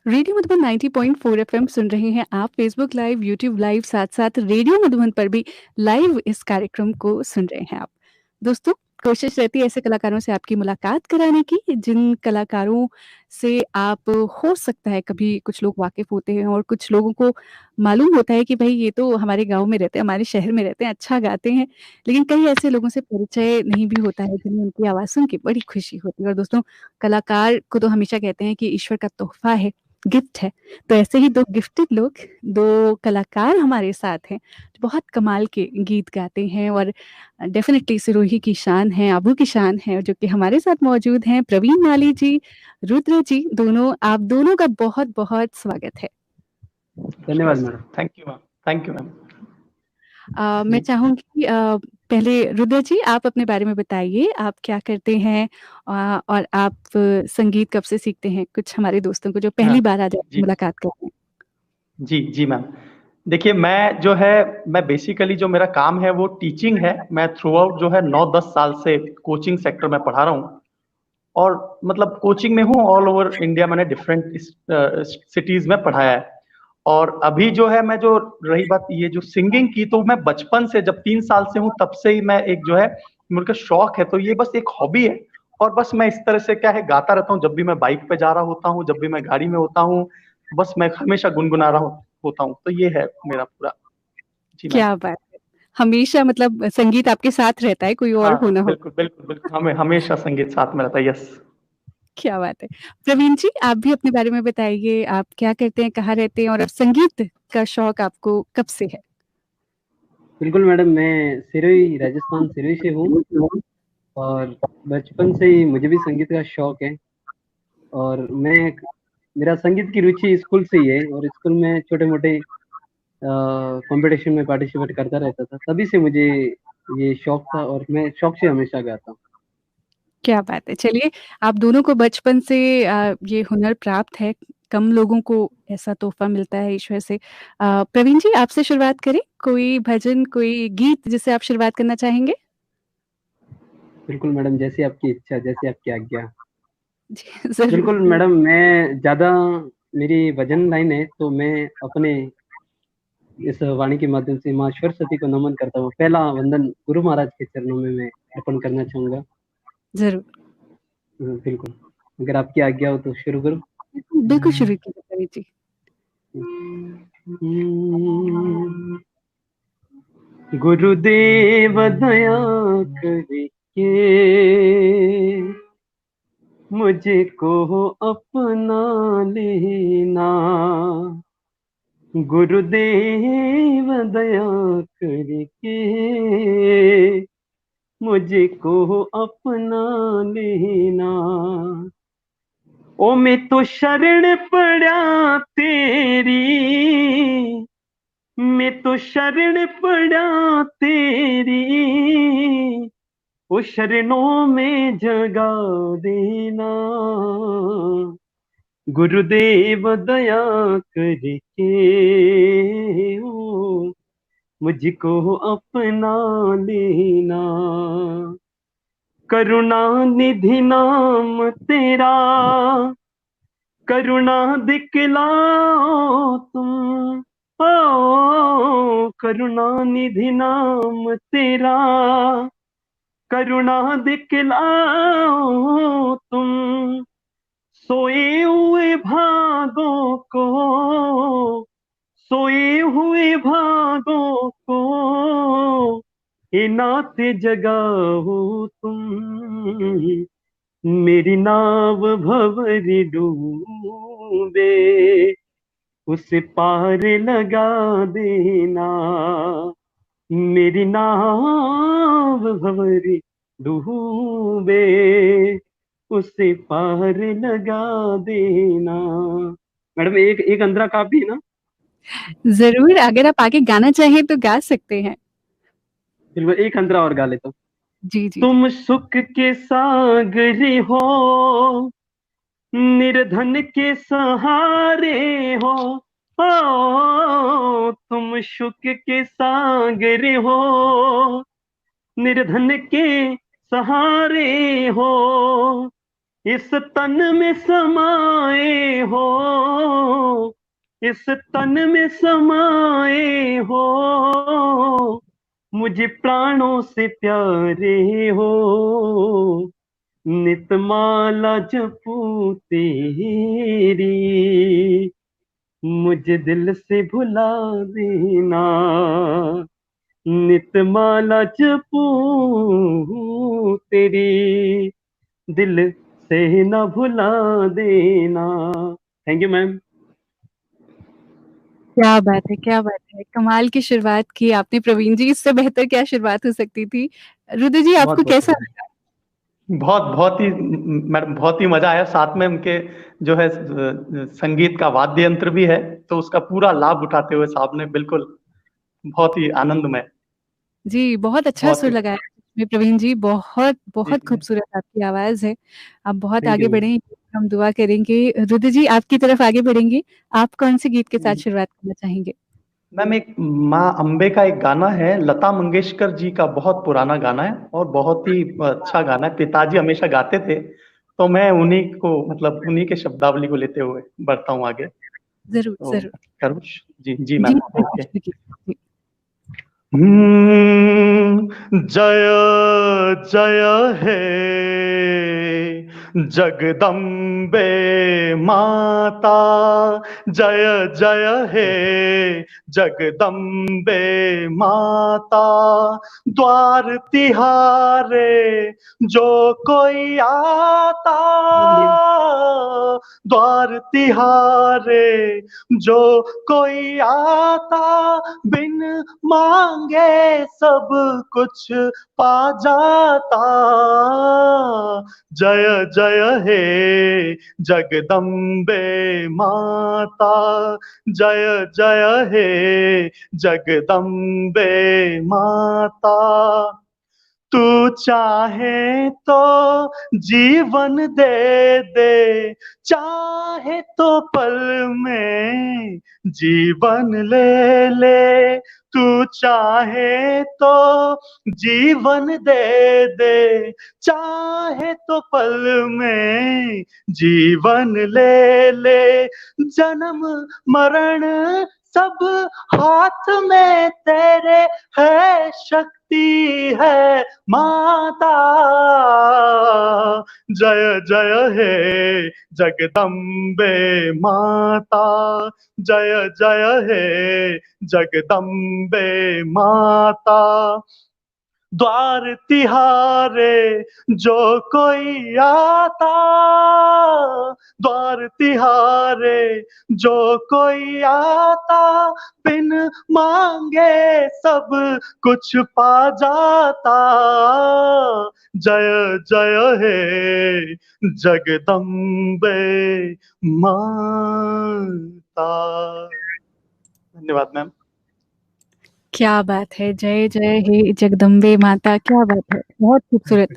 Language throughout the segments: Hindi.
रेडियो मधुबन 90.4 एफएम सुन रहे हैं आप। फेसबुक लाइव, यूट्यूब लाइव, साथ-साथ रेडियो मधुबन पर भी लाइव इस कार्यक्रम को सुन रहे हैं आप। दोस्तों, कोशिश रहती है ऐसे कलाकारों से आपकी मुलाकात कराने की, जिन कलाकारों से आप हो सकता है कभी कुछ लोग वाकिफ़ होते हैं और कुछ लोगों को मालूम होता है कि भई ये तो हमारे गाँव में रहते हैं, हमारे शहर में रहते हैं, अच्छा गाते हैं। लेकिन कई ऐसे लोगों से परिचय नहीं भी होता है, जिन्हें उनकी आवाज़ सुन के बड़ी खुशी होती है। और दोस्तों, कलाकार को तो हमेशा कहते हैं कि ईश्वर का तोहफ़ा है, गिफ्ट है। तो ऐसे ही 2 गिफ्टेड लोग, 2 कलाकार हमारे साथ हैं, जो बहुत कमाल के गीत गाते हैं और डेफ़िनिटली सिरोही की शान है, आबू की शान है, जो कि हमारे साथ मौजूद हैं। प्रवीण माली जी, रुद्र जी, दोनों आप दोनों का बहुत-बहुत स्वागत है। धन्यवाद madam. Thank you ma'am. Thank you ma'am. मैं चाहूँगी पहले रुद्र जी आप अपने बारे में बताइए, आप क्या करते हैं? और आप संगीत कब से सीखते हैं? कुछ हमारे दोस्तों को जो पहली हाँ, बार आज आपसे जी, मुलाकात कर रहे हैं। जी, जी मैम। देखिए मैं बेसिकली जो मेरा काम है वो टीचिंग है। मैं थ्रू आउट जो है 9-10 साल से कोचिंग सेक्टर में पढ़ा रहा हूँ और मतलब कोचिंग में हूँ ऑल ओवर इंडिया। मैंने डिफरेंट सिटीज में पढ़ाया है। और अभी जो है मैं जो रही बात ये जो सिंगिंग की, तो मैं बचपन से जब 3 साल से हूँ तब से ही मैं एक जो है मेरे को शौक है, तो ये बस एक हॉबी है। और बस मैं इस तरह से क्या है गाता रहता हूँ, जब भी मैं बाइक पे जा रहा होता हूँ, जब भी मैं गाड़ी में होता हूँ, बस मैं हमेशा गुनगुना रहा होता हूँ। तो ये है मेरा पूरा। जी मैम। क्या बात है! हमेशा मतलब संगीत आपके साथ रहता है, कोई और हाँ, हो ना हो। बिल्कुल बिल्कुल बिल्कुल, हमें हमेशा संगीत साथ में रहता है। यस। क्या बात है! प्रवीण जी, आप भी अपने बारे में बताइए, आप क्या करते हैं, कहाँ रहते हैं और अब संगीत का शौक आपको कब से है? बिल्कुल मैडम, मैं सिरोही राजस्थान सिरोही से हूँ और बचपन से ही मुझे भी संगीत का शौक है। और मेरा संगीत की रुचि स्कूल से ही है और स्कूल में छोटे-मोटे कॉम्पिटिशन में पार्टिसिपेट करता रहता था। तभी से मुझे ये शौक था और मैं शौक से हमेशा गाता हूँ। क्या बात है! चलिए, आप दोनों को बचपन से ये हुनर प्राप्त है, कम लोगों को ऐसा तोहफ़ा मिलता है ईश्वर से। प्रवीण जी, आपसे शुरुआत करें, कोई भजन, कोई गीत जिससे आप शुरुआत करना चाहेंगे? बिल्कुल मैडम, जैसी आपकी इच्छा, जैसी आपकी आज्ञा। जी, ज़रूर। बिल्कुल मैडम, मैं ज़्यादा मेरी भजन लाइन है, तो मैं अपने इस वाणी के माध्यम से माँ सरस्वती को नमन करता हूँ। पहला वंदन गुरु महाराज के चरणों में मैं अर्पण करना चाहूँगा। ज़रूर। बिल्कुल, अगर आपकी आज्ञा हो तो शुरू करूँ? बिल्कुल शुरू कीजिए प्रवीण जी। गुरुदेव दया करके मुझको अपना लेना। गुरुदेव दया करके मुझको अपना लेना। ओ मैं तो शरण पड़ा तेरी, मैं तो शरण पड़ा तेरी, ओ शरणों में जगा देना। गुरुदेव दया करके ओ मुझको अपना लेना। करुणा निधि नाम तेरा, करुणा दिखलाओ तुम। ओ करुणा निधि नाम तेरा, करुणा दिखलाओ तुम। सोए हुए भागों को, सोए हुए भागों को ये नाथ जगाओ तुम। मेरी नाव भंवर डूबे उस पार लगा देना। मेरी नाव भंवर डूबे उसे पार लगा देना। मैडम, एक एक अंतरा काफी है ना? ज़रूर, अगर आप आगे गाना चाहें तो गा सकते हैं। बिल्कुल, एक अंतरा और गा लेता हूँ। जी, जी, जी। तुम सुख के सागर हो, निर्धन के सहारे हो। ओ तुम सुख के सागर हो, निर्धन के सहारे हो। इस तन में समाए हो, इस तन में समाए हो, मुझे प्राणों से प्यारे हो, नितमाला जपू तेरी, मुझे दिल से भुला देना, नितमाला जपू तेरी, दिल से न भुला देना। Thank you ma'am. क्या बात है, क्या बात है। कमाल की शुरुआत की आपने प्रवीण जी, इससे बेहतर क्या शुरुआत हो सकती थी। रुद्र जी, आपको बहुत कैसा बहुत लगा? बहुत ही मैडम, बहुत ही मजा आया। साथ में उनके जो है संगीत का वाद्य यंत्र भी है, तो उसका पूरा लाभ उठाते हुए साहब ने बिल्कुल बहुत ही आनंदमय। जी, बहुत अच्छा बहुत सुर ही लगाया आपने प्रवीण जी, बहुत, जी बहुत जी। खूबसूरत आपकी आवाज़ है। आप बहुत थैंक यू आगे मैम। बढ़ें, हम दुआ करेंगे। रुद्र जी, आपकी तरफ आगे बढ़ेंगे। आप कौन-से गीत के साथ शुरुआत करना चाहेंगे? मैम, एक माँ अम्बे का एक गाना है, लता मंगेशकर जी का, बहुत पुराना गाना है और बहुत ही अच्छा गाना है। पिताजी हमेशा गाते थे, तो मैं उन्हीं को, मतलब उन्हीं के शब्दावली को लेते हुए बढ़ता हूँ आगे। ज़रूर, तो ज़रूर। करूँ? जी जी जी, मैम, बिल्कुल ओके। शुरू कीजिए। जी। जय जय हे जगदम्बे माता, जय जय हे जगदम्बे माता, द्वार तिहारे जो कोई आता, द्वार तिहारे जो कोई आता, बिन मांगे सब कुछ पा जाता, जय जय हे जगदम्बे माता, जय जय हे जगदम्बे माता। तू चाहे तो जीवन दे दे, चाहे तो पल में जीवन ले ले, तू चाहे तो जीवन दे दे, चाहे तो पल में जीवन ले ले, जन्म मरण सब हाथ में तेरे है, शक्ति है माता, जय जय हे जगदम्बे माता, जय जय हे जगदम्बे माता, द्वार तिहारे जो कोई आता, द्वार तिहारे जो कोई आता, बिन मांगे सब कुछ पा जाता, जय जय हे जगदम्बे माता। धन्यवाद मैम। क्या बात है! जय जय हे जगदम्बे माता, क्या बात है! बहुत खूबसूरत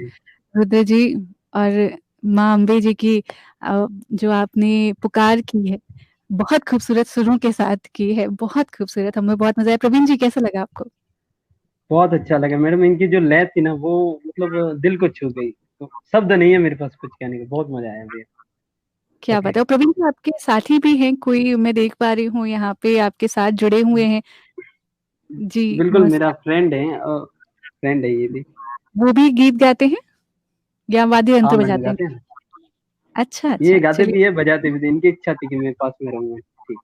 रुद्र जी। और माँ अम्बे जी की जो आपने पुकार की है, बहुत खूबसूरत सुरों के साथ की है, बहुत खूबसूरत, हमें बहुत मज़ा आया। प्रवीण जी, कैसा लगा आपको? बहुत अच्छा लगा मैडम, इनकी जो लय थी ना वो मतलब दिल को छू गई, तो शब्द नहीं है मेरे पास कुछ कहने को, बहुत मजा आया भैया। क्या ओके। बात है! और प्रवीण जी, आपके साथी भी हैं कोई, मैं देख पा रही हूँ यहाँ पे आपके साथ जुड़े हुए हैं। जी, बिल्कुल मेरा नमस्कार। फ्रेंड है ये भी। वो भी गीत गाते हैं या वाद्य हाँ यंत्र मैडम बजाते हैं? गाते हैं, अच्छा, ये अच्छा, गाते चलिए। भी है बजाते भी थे, इनकी इच्छा थी कि मैं पास में रहूंगा। ठीक।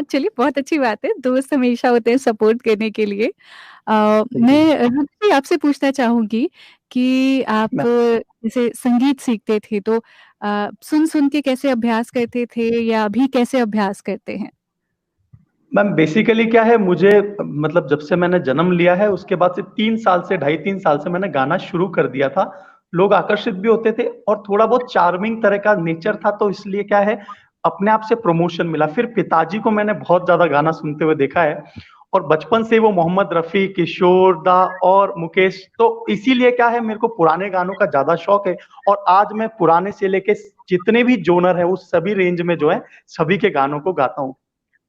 चलिए, बहुत अच्छी बात है, दोस्त हमेशा होते हैं सपोर्ट करने के लिए। Thank you. मैं रुचि जी आपसे पूछना चाहूँगी कि आप जैसे संगीत सीखते थे तो सुन-सुन के कैसे अभ्यास करते थे या अभी कैसे अभ्यास करते हैं? मैम, बेसिकली क्या है, मुझे मतलब जब से मैंने जन्म लिया है उसके बाद से 3 साल से, ढाई 3 साल से मैंने गाना शुरू कर दिया था। लोग आकर्षित भी होते थे और थोड़ा बहुत चार्मिंग तरह का नेचर था, तो इसलिए क्या है, अपने आप से प्रमोशन मिला। फिर पिताजी को मैंने बहुत ज्यादा गाना सुनते हुए देखा है और बचपन से वो मोहम्मद रफी, किशोर दा और मुकेश, तो इसीलिए क्या है, मेरे को पुराने गानों का ज्यादा शौक है। और आज मैं पुराने से लेके जितने भी जोनर है उस सभी रेंज में जो है सभी के गानों को गाता हूँ।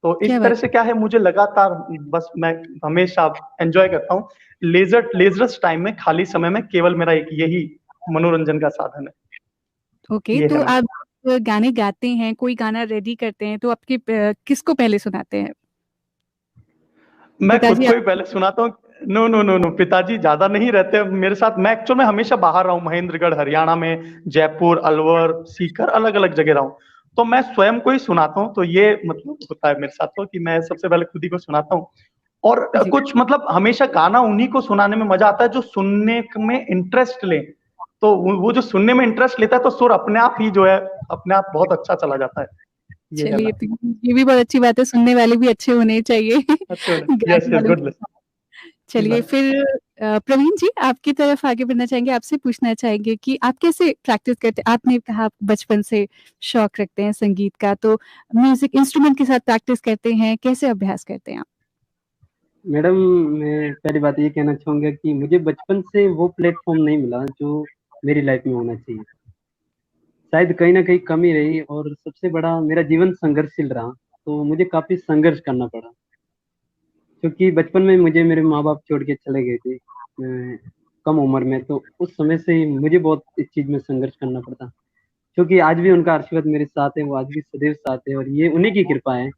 तो इस क्या तरह बात से क्या है, मुझे लगातार, बस मैं हमेशा एंजॉय करता हूँ। लेजरस टाइम में, खाली समय में केवल मेरा एक यही मनोरंजन का साधन है। ओके, ये है तो मैम। आप गाने गाते हैं, कोई गाना रेडी करते हैं, तो आपके किसको पहले सुनाते हैं? मैं खुद पिताजी को आप ही पहले सुनाता हूँ। नो नो नो नो, पिताजी ज्यादा नहीं रहते मेरे साथ। मैं एक्चुअल में हमेशा बाहर रहा हूँ, महेंद्रगढ़ हरियाणा में, जयपुर, अलवर, सीकर, अलग अलग जगह रहा हूँ। तो मैं स्वयं को ही सुनाता हूँ। तो ये मतलब होता है मेरे साथ तो कि मैं सबसे पहले खुद ही को सुनाता हूँ। और जी, कुछ मतलब हमेशा गाना उन्हीं को सुनाने में मजा आता है जो सुनने में इंटरेस्ट ले। तो वो जो सुनने में इंटरेस्ट लेता है तो सुर अपने आप ही जो है अपने आप बहुत अच्छा चला जाता है। ये है चलिए मैम। तो ये भी बहुत अच्छी बात है, सुनने वाले भी अच्छे होने चाहिए अच्छे होने, यस गाने यस, वालों गुड के लिस्ट। साथ। जी चलिए मैम। फिर प्रवीण जी आपकी तरफ आगे बढ़ना चाहेंगे, आपसे पूछना चाहेंगे कि आप कैसे प्रैक्टिस करते हैं? आपने कहा आप बचपन से शौक रखते हैं संगीत का, तो म्यूजिक इंस्ट्रूमेंट के साथ प्रैक्टिस करते हैं, कैसे अभ्यास करते हैं आप? मैडम, मैं पहली बात ये कहना चाहूँगा कि मुझे बचपन से वो प्लेटफ़ॉर्म नहीं मिला जो मेरी लाइफ़ में होना चाहिए। शायद कहीं न कहीं कमी रही और सबसे बड़ा मेरा जीवन संघर्षशील रहा, तो मुझे काफ़ी संघर्ष करना पड़ा। क्योंकि बचपन में मुझे मेरे माँ-बाप छोड़ के चले गए थे कम उम्र में, तो उस समय से ही मुझे बहुत इस चीज़ में संघर्ष करना पड़ता। क्योंकि आज भी उनका आशीर्वाद मेरे साथ है, वो आज भी सदैव साथ है और ये उन्हीं की कृपा है।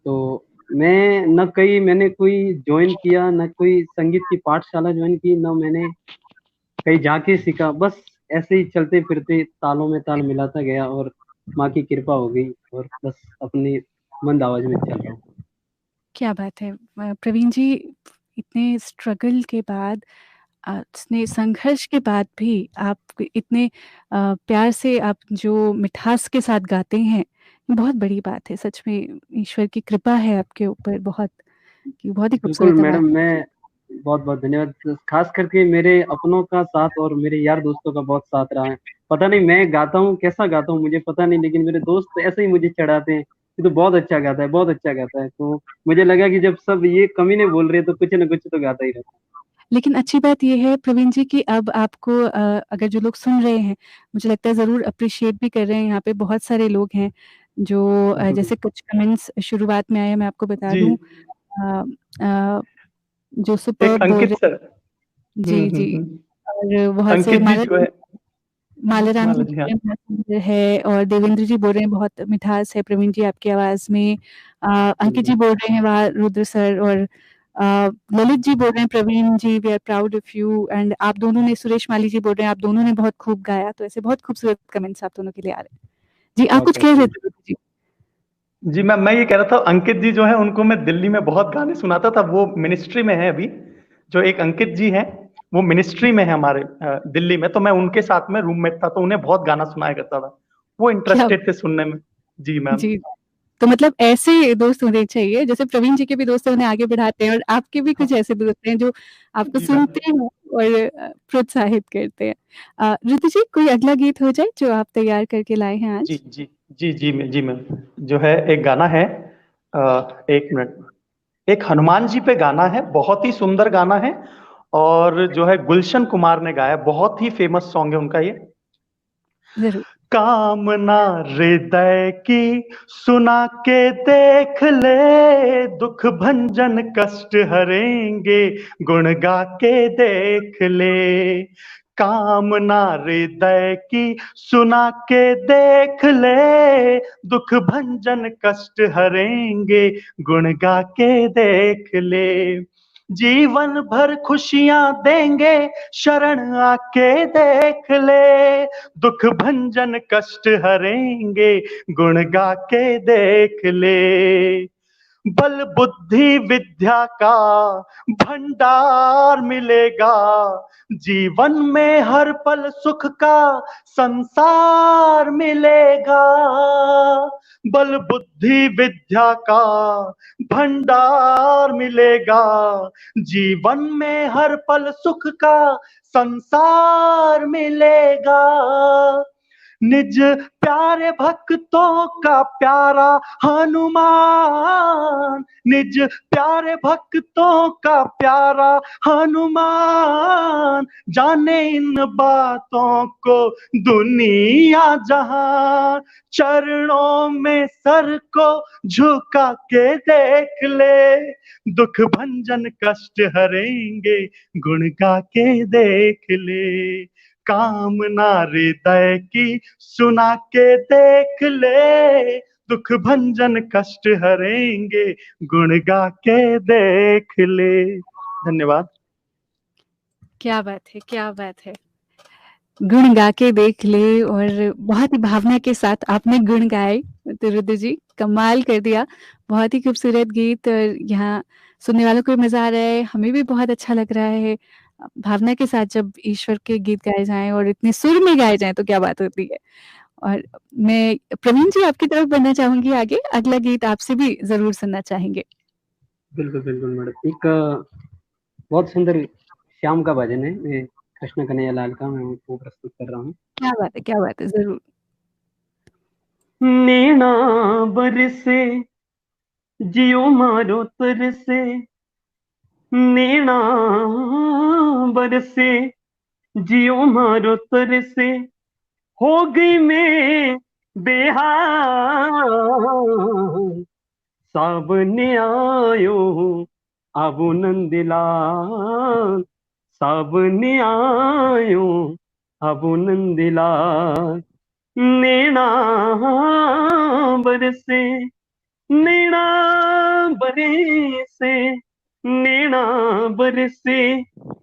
तो मैंने कोई जॉइन किया, ना कोई संगीत की पाठशाला जॉइन की, ना मैंने कहीं जाके सीखा। बस ऐसे ही चलते-फिरते तालों में ताल मिलाता गया और माँ की कृपा हो गई और बस अपनी मंद आवाज़ में चल रहा हूँ। क्या बात है! प्रवीण जी इतने स्ट्रगल के बाद इतने संघर्ष के बाद भी आप इतने प्यार से आप जो मिठास के साथ गाते हैं, ये बहुत बड़ी बात है। सच में ईश्वर की कृपा है आपके ऊपर बहुत, कि बहुत ही बिल्कुल खूबसूरत आवाज़। मैडम, मैं बहुत-बहुत धन्यवाद। ख़ास करके मेरे अपनों का साथ और मेरे यार दोस्तों का बहुत साथ रहा है। पता नहीं मैं गाता हूँ, कैसा गाता हूँ मुझे पता नहीं, लेकिन मेरे दोस्त ऐसे ही मुझे चिढ़ाते हैं, "ये तो बहुत अच्छा गाता है, बहुत अच्छा गाता है।" तो मुझे लगा कि जब सब ये कमीने बोल रहे हैं तो कुछ न कुछ तो गाता ही रहता हूँ। लेकिन अच्छी बात ये है प्रवीण जी कि अब आपको अगर जो लोग सुन रहे हैं, मुझे लगता है ज़रूर एप्रिशिएट भी कर रहे हैं। यहाँ पे बहुत सारे लोग हैं जो बिल्कुल। जैसे कुछ कमेंट्स शुरुआत में आए, मैं आपको बता जी, दूँ। अ अ, जो एक सुपर्ब बोल अंकित रहे सर। जी, जी। हम्म। और बहुत से अंकित जी जो है, मालाराम जी माला बोल जी, रहे हाँ। हैं बहुत सुंदर है, और देवेंद्र जी बोल रहे हैं बहुत मिठास है प्रवीण जी आपकी आवाज़ में। अंकित जी बिल्कुल। बोल रहे हैं वाह रुद्र सर, और ललित जी बोल रहे हैं Praveen ji we are proud of you, and आप दोनों ने, सुरेश माली जी बोल रहे हैं आप दोनों ने बहुत खूब गाया, तो ऐसे बहुत खूबसूरत कमेंट्स आप दोनों के लिए आ रहे हैं। जी, आप कुछ बहुत-बहुत कह रहे थैंक थे रुद्र जी? जी मैं ये कह रहा था, अंकित जी जो है उनको मैं दिल्ली में बहुत गाने सुनाता था। वो मिनिस्ट्री में है अभी। जो एक अंकित जी हैं, वो मिनिस्ट्री में है हमारे दिल्ली में। तो मैं उनके साथ में रूममेट था, तो उन्हें बहुत गाना सुनाया करता था। वो क्या इंटरेस्टेड थे सुनने में। जी मैम। जी, तो मतलब ऐसे दोस्त होने चाहिए, जैसे प्रवीण जी के भी दोस्त हैं उन्हें आगे बढ़ाते हैं, और आपके भी हाँ। कुछ ऐसे दोस्त हैं जो आपको जी मैम। सुनते हैं और प्रोत्साहित करते हैं। ऋतु जी कोई अगला गीत हो जाए जो आप तैयार करके लाए हैं जी आज? जी जी मैम। जो है एक गाना है, एक मिनट। एक हनुमान जी पे गाना है, बहुत ही सुंदर गाना है। और जो है गुलशन कुमार ने गाया, बहुत ही फेमस सॉन्ग है उनका ये। ज़रूर। कामना हृदय की सुना के देख ले, दुख भंजन कष्ट हरेंगे गुण गा के देख ले। कामना हृदय की सुना के देख ले, दुख भंजन कष्ट हरेंगे गुण गा के देख ले। जीवन भर खुशियां देंगे शरण आके देख ले, दुख भंजन कष्ट हरेंगे गुण गा के देख ले। बल बुद्धि विद्या का भंडार मिलेगा, जीवन में हर पल सुख का संसार मिलेगा। बल बुद्धि विद्या का भंडार मिलेगा, जीवन में हर पल सुख का संसार मिलेगा। निज प्यारे भक्तों का प्यारा हनुमान, निज प्यारे भक्तों का प्यारा हनुमान, जाने इन बातों को दुनिया जहां। चरणों में सर को झुका के देख ले, दुख भंजन कष्ट हरेंगे गुण गा के देख ले। कामना हृदय की सुना के देख ले, दुख भंजन कष्ट हरेंगे गुण गा के देख ले। धन्यवाद। क्या बात है, क्या बात है। गुण गा के देख ले, और बहुत ही भावना के साथ आपने गुण गाए। तो रुद्र जी कमाल कर दिया, बहुत ही खूबसूरत गीत, और यहाँ सुनने वालों को भी मजा आ रहा है, हमें भी बहुत अच्छा लग रहा है। भावना के साथ जब ईश्वर के गीत गाए जाएं और इतने सुर में गाए जाएं तो क्या बात होती है। और मैं प्रवीण जी आपकी तरफ बढ़ना चाहूंगी आगे, अगला गीत आपसे भी जरूर सुनना चाहेंगे। बिल्कुल बिल्कुल मैडम, एक बहुत सुंदर श्याम का भजन है, मैं कृष्ण कन्हैया लाल का, मैं वो प्रस्तुत कर रहा हूँ। क्या बात है, क्या बात है, जरूर। नैना बरसे जियो मारो तरसे, नैना बरसे जियो मारो तरसे, हो गई मैं बेहाल, सावने आयो आबो नंदलाल, सावने आयो आबो नंदलाल, नैना बरसे नैना बरसे, नैना बरसे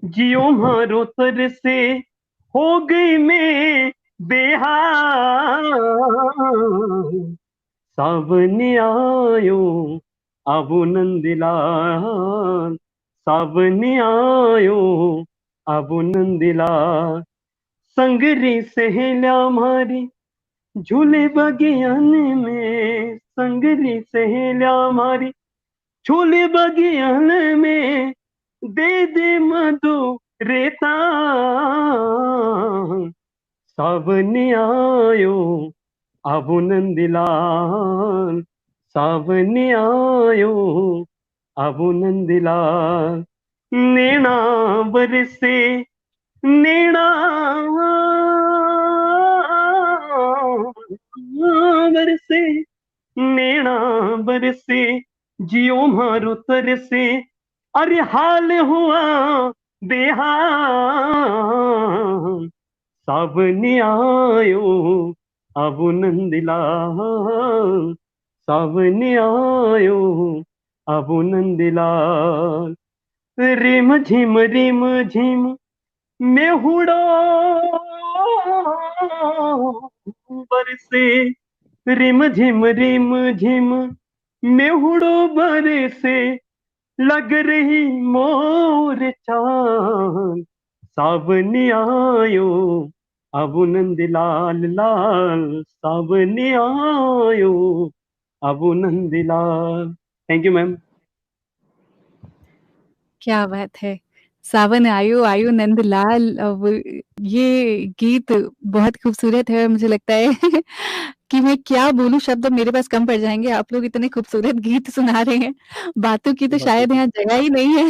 जियो मारो तरसे, हो गई मैं बेहाल, सावने आयो आबो नंदलाल, सावने आयो आबो नंदलाल, संगरी सहेल्या मारी झूले बगियान में, संगरी सहेल्या मारी झूले बगियान में, दे दे मधु रेता, सावने आयो आबो नंदलाल, सावने आयो आबो नंदलाल, नैना बरसे नैना बरसे, नैना बरसे जियो मारो तरसे, अरे हाल हुआ बेहाल, सावने आयो आबो नंदलाल, सावने आयो आबो नंदलाल, रिम झिम मेहुड़ो बरसे, रिम झिम मेहुड़ो बरसे, लग रही मोर चांद, सावने आयो आबो नंदलाल लाल, सावने आयो आबो नंदलाल। Thank you ma'am. क्या बात है। सावन आयो आयो नंदलाल, अब ये गीत बहुत खूबसूरत है। मुझे लगता है कि मैं क्या बोलूँ, शब्द मेरे पास कम पड़ जाएँगे। आप लोग इतने खूबसूरत गीत सुना रहे हैं, बातों की तो शायद यहाँ जगह ही नहीं है।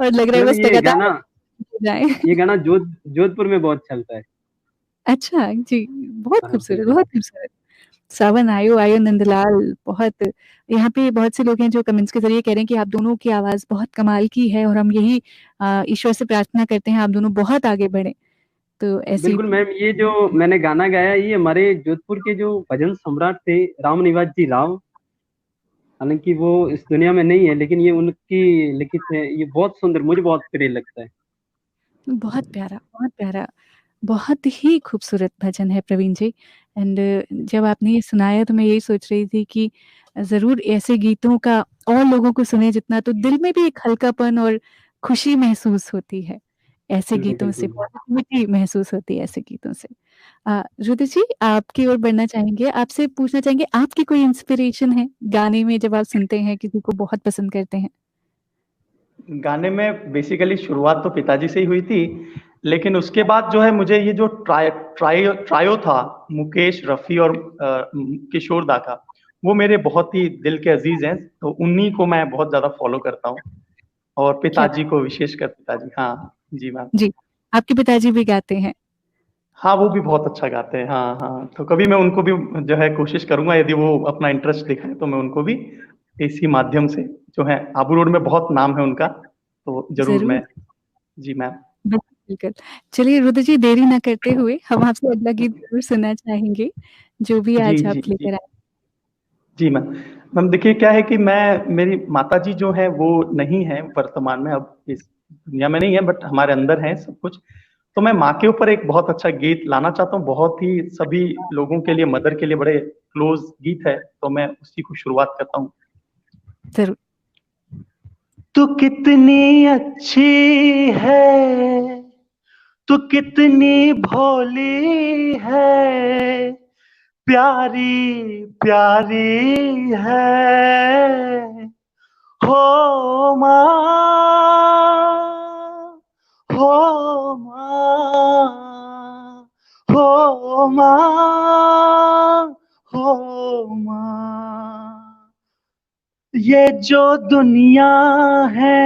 और लग रहा है मैम बस लगातार जाएँ। ये गाना जोधपुर में बहुत चलता है। अच्छा, जी, बहुत हाँ जी, खूबसूरत, जी। बहुत खूबसूरत। सावन आयो आयो नंदलाल, बहुत यहाँ पे बहुत से लोग हैं जो कमेंट्स के ज़रिए कह रहे हैं कि आप दोनों की आवाज़ बहुत कमाल की है, और हम यही ईश्वर से प्रार्थना करते हैं आप दोनों बहुत आगे बढ़ें। तो ऐसी बिल्कुल मैम, ये जो मैंने गाना गाया, ये हमारे जोधपुर के जो भजन सम्राट थे राम निवास जी राव, हालांकि वो इस दुनिया में नहीं है, लेकिन ये उनकी लिखित है, ये बहुत सुंदर, मुझे बहुत प्रिय लगता है। बहुत प्यारा, बहुत प्यारा। बहुत ही खूबसूरत भजन है प्रवीण जी। एंड जब आपने ये सुनाया तो मैं यही सोच रही थी कि ज़रूर ऐसे गीतों का और लोगों को सुने जितना, तो दिल में भी एक हल्कापन और खुशी महसूस होती है ऐसे बिल्कुल गीतों से, बिल्कुल। पॉजिटिविटी महसूस होती है ऐसे गीतों से। रुद्र जी आपकी ओर बढ़ना चाहेंगे, आपसे पूछना चाहेंगे आपकी कोई इंस्पिरेशन है गाने में जब आप सुनते हैं, किसी को बहुत पसंद करते हैं? गाने में बेसिकली शुरुआत तो पिताजी से ही हुई थी, लेकिन उसके बाद जो है मुझे ये जो ट्रायो था मुकेश, रफ़ी और किशोर दा का, वो मेरे बहुत ही दिल के अजीज हैं, तो उन्हीं को मैं बहुत ज्यादा फॉलो करता हूँ, और क्या पिताजी को विशेषकर पिताजी। हाँ जी मैम। जी, आपके पिताजी भी गाते हैं? हाँ वो भी बहुत अच्छा गाते हैं। हाँ हाँ, तो कभी मैं उनको भी जो है कोशिश करूंगा, यदि वो अपना इंटरेस्ट दिखाएं तो मैं उनको भी इसी माध्यम से, जो है आबू रोड में बहुत नाम है उनका, तो जरूर ज़रूर। मैं। जी मैम। बिल्कुल। चलिए रुद्र जी, देरी ना करते हुए हम आपसे अगला गीत ज़रूर सुनना चाहेंगे, जो भी जी, आज जी, आप जी। लेकर आए। जी मैम। मैम देखिए क्या है कि मेरी माताजी जो हैं वो नहीं है वर्तमान में, अब इस दुनिया में नहीं है, बट हमारे अंदर हैं सब कुछ। तो मैं माँ के ऊपर एक बहुत अच्छा गीत लाना चाहता हूँ, बहुत ही सभी लोगों के लिए, मदर के लिए बड़े क्लोज गीत है, तो मैं उसी को शुरुआत करता हूँ। ज़रूर। तू कितनी अच्छी है, तू कितनी भोली है, प्यारी प्यारी है, हो माँ, हो माँ, हो माँ, हो माँ। ये जो दुनिया है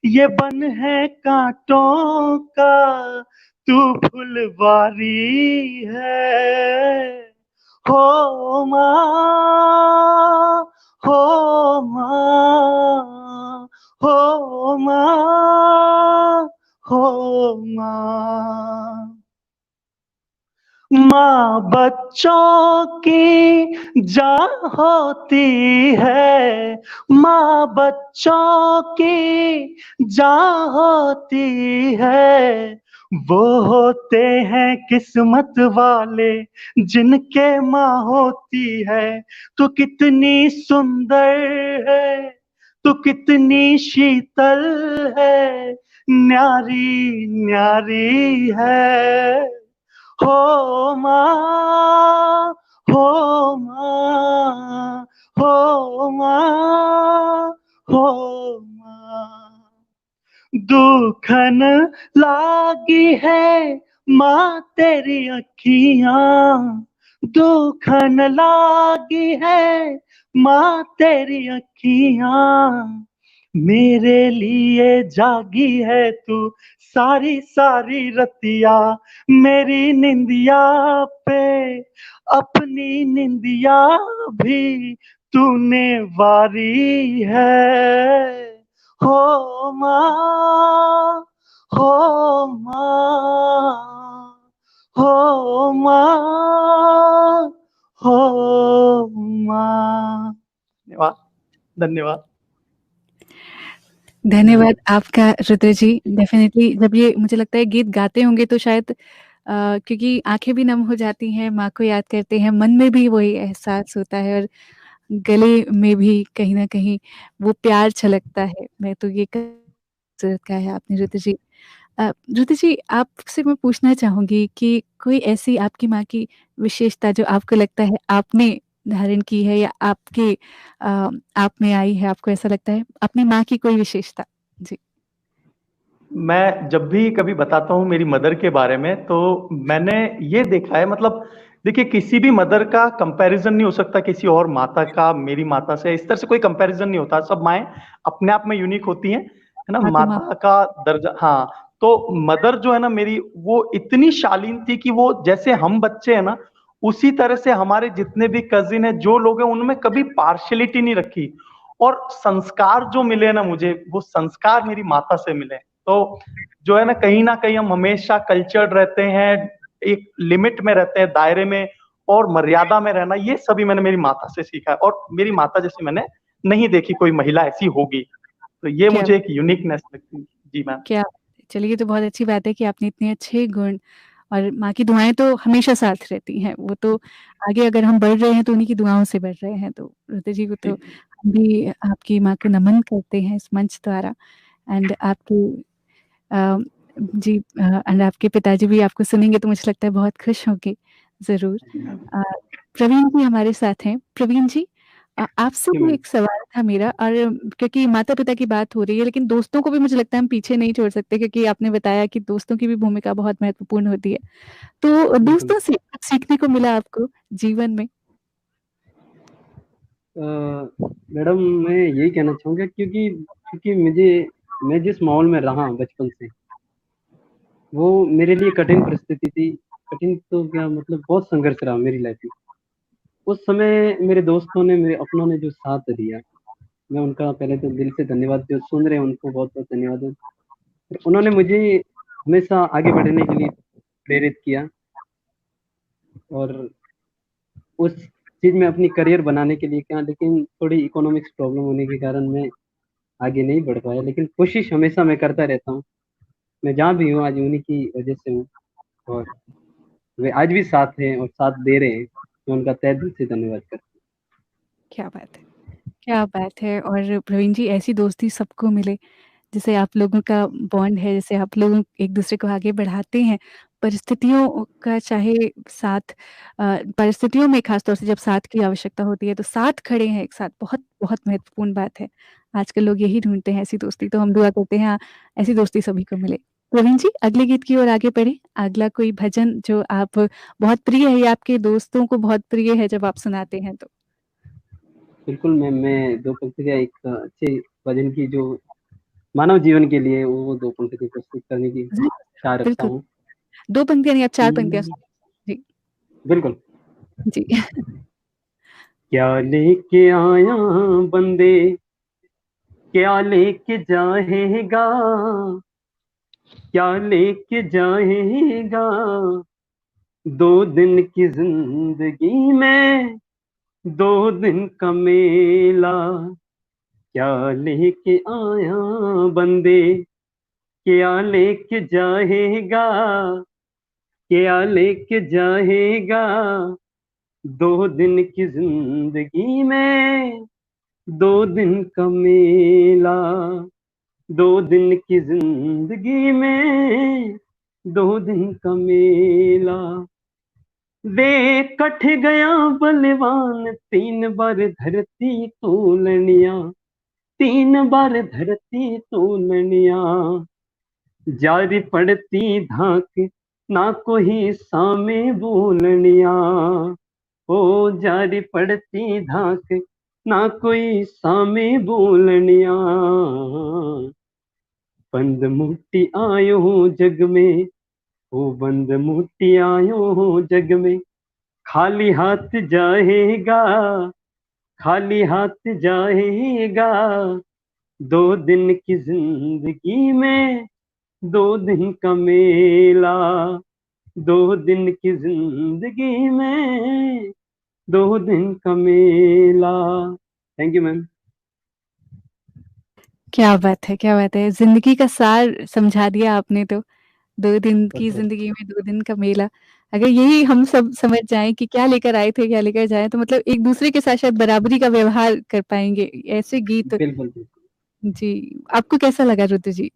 ये बन है कांटों का, तू फुलवारी है, हो माँ, हो माँ, हो माँ, हो माँ। माँ बच्चों की जान होती है, माँ बच्चों की जान होती है, वो होते हैं किस्मत वाले जिनके माँ होती है। तू कितनी सुंदर है, तू कितनी शीतल है, न्यारी न्यारी है, हो माँ, हो माँ, हो माँ, हो माँ। दुखन लागी है माँ तेरी अखियाँ, दुखन लागी है माँ तेरी अखियाँ, मेरे लिए जागी है तू सारी सारी रतिया, मेरी निंदिया पे अपनी निंदिया भी तूने वारी है, हो माँ, हो माँ, हो माँ, हो माँ। धन्यवाद, धन्यवाद। धन्यवाद आपका रुद्र जी। डेफ़िनिटली जब ये मुझे लगता है गीत गाते होंगे तो शायद क्योंकि आँखें भी नम हो जाती हैं, माँ को याद करते हैं, मन में भी वही एहसास होता है और गले में भी कहीं न कहीं वो प्यार छलकता है। मैं तो ये खूबसूरत कहा है आपने रुद्र जी। रुद्र जी, आपसे मैं पूछना चाहूँगी कि कोई ऐसी आपकी माँ की विशेषता जो आपको लगता है आपने धारण की है या आपके आप में आई है, आपको ऐसा लगता है? अपनी माँ की कोई विशेषता? जी। मैं जब भी कभी बताता हूँ मेरी मदर के बारे में, तो मैंने ये देखा है, मतलब देखिए किसी भी मदर का कंपैरिजन नहीं हो सकता किसी और माता का मेरी माता से, इस तरह से कोई कंपैरिजन नहीं होता। सब माएँ अपने आप में यूनिक होती हैं, है ना? माँ तो माँ। माता का दर्जा, हाँ। तो मदर जो है ना मेरी, वो इतनी शालीन थी कि वो जैसे हम बच्चे हैं ना, उसी तरह से हमारे जितने भी कजिन हैं, जो लोग हैं, उनमें कभी पार्शियलिटी नहीं रखी। और संस्कार जो मिले ना मुझे, वो संस्कार मेरी माता से मिले। तो जो है ना कहीं हम हमेशा कल्चर्ड रहते हैं, एक लिमिट में रहते हैं, दायरे में और मर्यादा में रहना, ये सभी मैंने मेरी माता से सीखा है। और मेरी माता जैसी मैंने नहीं देखी कोई महिला ऐसी होगी, तो ये क्या मुझे एक यूनिकनेस लगती है। जी मैम। क्या चलिए, ये तो बहुत अच्छी बात है कि आपने इतने अच्छे गुण और माँ की दुआएँ तो हमेशा साथ रहती हैं। वो तो आगे अगर हम बढ़ रहे हैं तो उन्हीं की दुआओं से बढ़ रहे हैं। तो रुद्र जी को तो जी, हम भी आपकी माँ को नमन करते हैं इस मंच द्वारा एंड आपकी अ, जी एंड आपके पिताजी भी आपको सुनेंगे तो मुझे लगता है बहुत खुश होंगे, ज़रूर। जी मैम। अ, प्रवीण जी हमारे साथ हैं। प्रवीण जी, आपसे जी भी मैम। एक सवाल था मेरा और क्योंकि माता-पिता की बात हो रही है, लेकिन दोस्तों को भी मुझे लगता है हम पीछे नहीं छोड़ सकते क्योंकि आपने बताया कि दोस्तों की भी भूमिका बहुत महत्वपूर्ण होती है। तो बिल्कुल। दोस्तों से कुछ सीखने को मिला आपको जीवन में? मैडम मैं यही कहना चाहूँगा क्योंकि क्योंकि मैं जिस माहौल में रहा बचपन से, वो मेरे लिए कठिन परिस्थिति थी। कठिन तो क्या मतलब बहुत संघर्ष रहा मेरी लाइफ में। उस समय मेरे दोस्तों ने, मेरे अपनों ने जो साथ दिया, मैं उनका पहले तो दिल से धन्यवाद, जो सुन रहे हैं उनको बहुत-बहुत धन्यवाद। उन्होंने मुझे हमेशा आगे बढ़ने के लिए प्रेरित किया और उस चीज में अपनी करियर बनाने के लिए किया, लेकिन थोड़ी इकोनॉमिक्स प्रॉब्लम होने के कारण मैं आगे नहीं बढ़ पाया। लेकिन कोशिश हमेशा मैं करता रहता हूँ। मैं जहाँ भी हूँ आज उन्हीं की वजह से हूँ और वे आज भी साथ हैं और साथ दे रहे हैं। मैं उनका तहे दिल से धन्यवाद करता हूँ। क्या बात है! क्या बात है! और प्रवीण जी, ऐसी दोस्ती सबको मिले, जैसे आप लोगों का बॉन्ड है, जैसे आप लोग एक-दूसरे को आगे बढ़ाते हैं, परिस्थितियों का चाहे साथ परिस्थितियों में ख़ास तौर से जब साथ की आवश्यकता होती है, तो साथ खड़े हैं एक साथ, बहुत, बहुत महत्वपूर्ण बात है। आजकल लोग यही ढूँढते हैं ऐसी दोस्ती, तो हम दुआ करते हैं ऐसी दोस्ती सभी को मिले। प्रवीण जी, अगले गीत की ओर आगे बढ़ें। अगला कोई भजन जो आप बहुत प्रिय है या आपके दोस्तों को बहुत प्रिय है जब आप सुनाते हैं तो? बिल्कुल मैम, मैं 2 पंक्तियाँ एक अच्छे भजन की जो मानव जीवन के लिए वो 2 पंक्ति प्रस्तुत करने की ज़रूर, चाह रखता बिल्कुल। हूँ। 2 पंक्तियाँ नहीं, आप 4 पंक्तियाँ हुँ, सुनाइए। जी, बिल्कुल। जी। क्या लेके आया बंदे, क्या लेके जाएगा, क्या लेके जाएगा, 2 दिन की ज़िंदगी में 2 दिन का मेला। क्या लेके आया बंदे, क्या लेके जाएगा, क्या लेके जाएगा, 2 दिन की ज़िंदगी में 2 दिन का मेला। 2 दिन की ज़िंदगी में 2 दिन का मेला। देख कट गया बलवान, 3 बार धरती तोलनिया, 3 बार धरती तोलनिया। जारी पड़ती धाक, ना कोई सामे बोलनिया। ओ जारी पड़ती धाक, ना कोई सामे बोलनिया। बंद मुट्ठी आयो जग में, ओ बंद मुट्ठी आयो जग में। खाली हाथ जाएगा, खाली हाथ जाएगा, 2 दिन की जिंदगी में 2 दिन का मेला। 2 दिन की जिंदगी में 2 दिन का मेला। Thank you ma'am. क्या बात है, क्या बात है! ज़िंदगी का सार समझा दिया आपने तो। 2 दिन बहुत की बहुत ज़िंदगी में 2 दिन का मेला। अगर यही हम सब समझ जाएँ कि क्या लेकर आए थे, क्या लेकर जाएँ, तो मतलब एक-दूसरे के साथ शायद बराबरी का व्यवहार कर पाएँगे। ऐसे गीत बिल्कुल बिल्कुल। जी, आपको कैसा लगा रुतु जी?